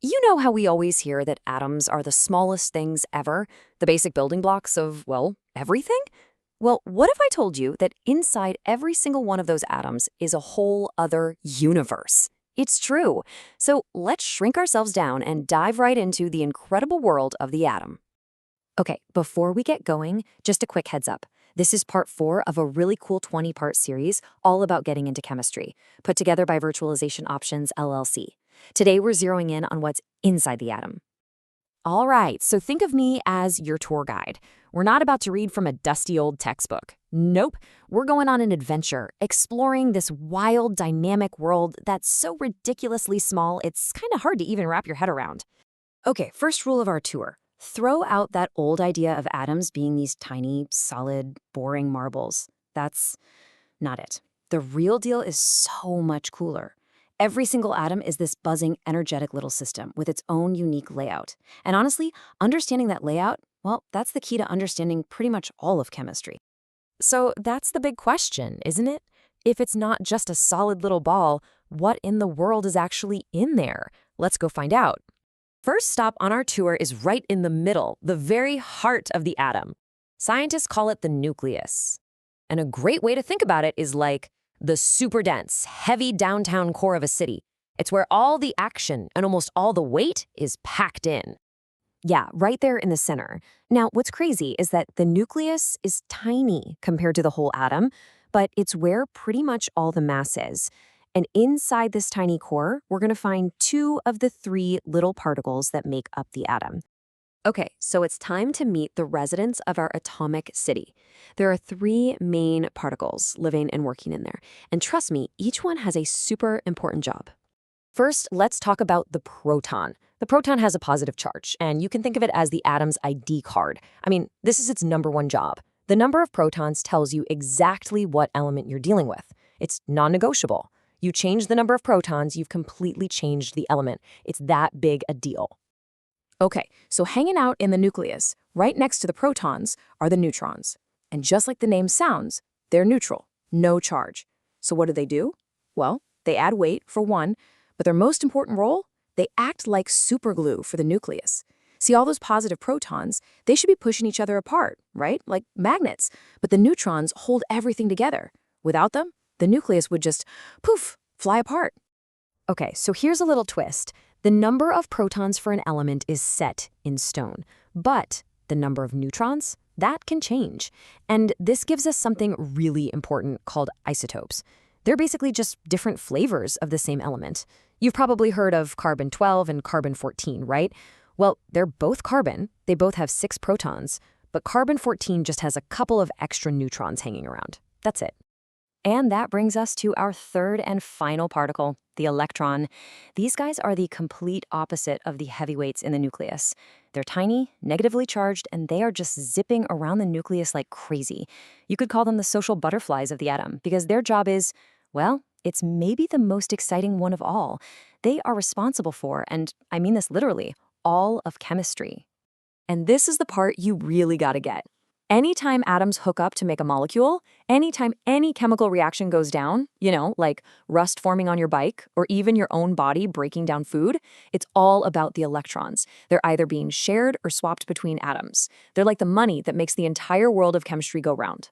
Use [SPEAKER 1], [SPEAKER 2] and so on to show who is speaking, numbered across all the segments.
[SPEAKER 1] You know how we always hear that atoms are the smallest things ever, the basic building blocks of, well, everything? Well, what if I told you that inside every single one of those atoms is a whole other universe? It's true. So let's shrink ourselves down and dive right into the incredible world of the atom. Okay, before we get going, just a quick heads up. This is part 4 of a really cool 20-part series all about getting into chemistry, put together by Virtualization Options LLC. Today, we're zeroing in on what's inside the atom. All right, so think of me as your tour guide. We're not about to read from a dusty old textbook. Nope, we're going on an adventure, exploring this wild, dynamic world that's so ridiculously small, it's kind of hard to even wrap your head around. Okay, first rule of our tour. Throw out that old idea of atoms being these tiny, solid, boring marbles. That's not it. The real deal is so much cooler. Every single atom is this buzzing, energetic little system with its own unique layout. And honestly, understanding that layout, well, that's the key to understanding pretty much all of chemistry.
[SPEAKER 2] So that's the big question, isn't it? If it's not just a solid little ball, what in the world is actually in there? Let's go find out. First stop on our tour is right in the middle, the very heart of the atom. Scientists call it the nucleus. And a great way to think about it is like the super dense, heavy downtown core of a city. It's where all the action and almost all the weight is packed in.
[SPEAKER 1] Yeah, right there in the center. Now, what's crazy is that the nucleus is tiny compared to the whole atom, but it's where pretty much all the mass is. And inside this tiny core, we're going to find 2 of the 3 little particles that make up the atom. Okay, so it's time to meet the residents of our atomic city. There are 3 main particles living and working in there. And trust me, each one has a super important job. First, let's talk about the proton. The proton has a positive charge, and you can think of it as the atom's ID card. I mean, this is its number 1 job. The number of protons tells you exactly what element you're dealing with. It's non-negotiable. You change the number of protons, you've completely changed the element. It's that big a deal. Okay, so hanging out in the nucleus, right next to the protons, are the neutrons. And just like the name sounds, they're neutral, no charge. So what do? Well, they add weight, for one, but their most important role? They act like superglue for the nucleus. See, all those positive protons, they should be pushing each other apart, right? Like magnets. But the neutrons hold everything together. Without them, the nucleus would just, poof, fly apart. Okay, so here's a little twist. The number of protons for an element is set in stone, but the number of neutrons, that can change. And this gives us something really important called isotopes. They're basically just different flavors of the same element. You've probably heard of carbon-12 and carbon-14, right? Well, they're both carbon, they both have 6 protons, but carbon-14 just has a couple of extra neutrons hanging around. That's it. And that brings us to our 3rd and final particle, the electron. These guys are the complete opposite of the heavyweights in the nucleus. They're tiny, negatively charged, and they are just zipping around the nucleus like crazy. You could call them the social butterflies of the atom, because their job is, well, it's maybe the most exciting one of all. They are responsible for, and I mean this literally, all of chemistry. And this is the part you really gotta get. Anytime atoms hook up to make a molecule, anytime any chemical reaction goes down, like rust forming on your bike or even your own body breaking down food, it's all about the electrons. They're either being shared or swapped between atoms. They're like the money that makes the entire world of chemistry go round.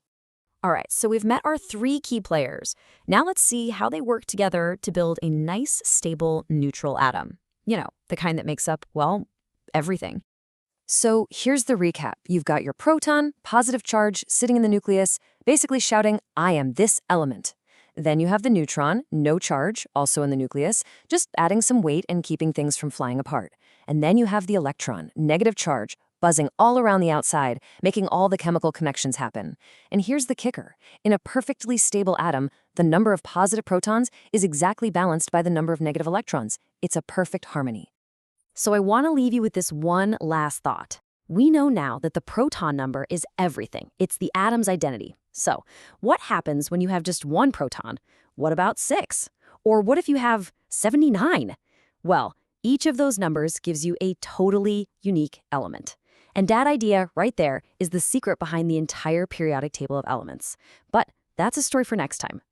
[SPEAKER 1] All right, so we've met our 3 key players. Now let's see how they work together to build a nice, stable, neutral atom. The kind that makes up, well, everything. So here's the recap. You've got your proton, positive charge, sitting in the nucleus, basically shouting, I am this element. Then you have the neutron, no charge, also in the nucleus, just adding some weight and keeping things from flying apart. And then you have the electron, negative charge, buzzing all around the outside, making all the chemical connections happen. And here's the kicker. In a perfectly stable atom, the number of positive protons is exactly balanced by the number of negative electrons. It's a perfect harmony. So I want to leave you with this one last thought. We know now that the proton number is everything. It's the atom's identity. So what happens when you have just 1 proton? What about 6? Or what if you have 79? Well, each of those numbers gives you a totally unique element. And that idea right there is the secret behind the entire periodic table of elements. But that's a story for next time.